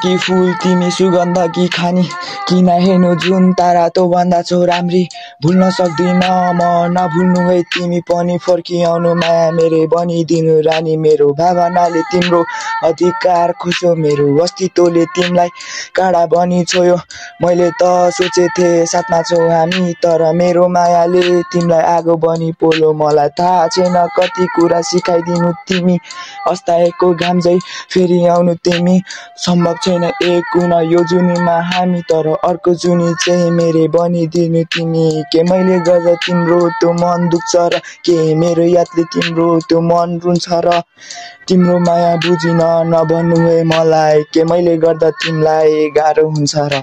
कि फुल तिमी सुगन्ध कि खानी किन हेर्नु जुन तारा तँ भन्दा छौ राम्री भुल्न सक्दिन म नभुल्नु है तिमी पनि फर्किआउनु माया मेरै बनिदिनु रानी मेरो भावनाले तिम्रो अधिकार खोज्यो मेरो अस्तित्वले तिमीलाई काँडा बनी छोयो मैले त सोचेथे साथमा छौ हामी तर मेरो मायाले तिमीलाई आगो बनी पोल्यो मलाई थाहा छैन कति कुरा सिकाइदिनु तिमी अस्ताएको घाम झै फेरि आउनु तिमी सम्भव छैन एक हुन यो जुनीमा हामी तर अर्को जुनी चाहिँ मेरै बनिदिनु तिमी के मैले गर्दा तिम्रो त्यो मन दुख्छ र के मेरो यादले तिम्रो त्यो मन रुन्छ र तिम्रो माया बुझिन नभन्नु है मलाई के मैले गर्दा तिमीलाई गाह्रो हुन्छ र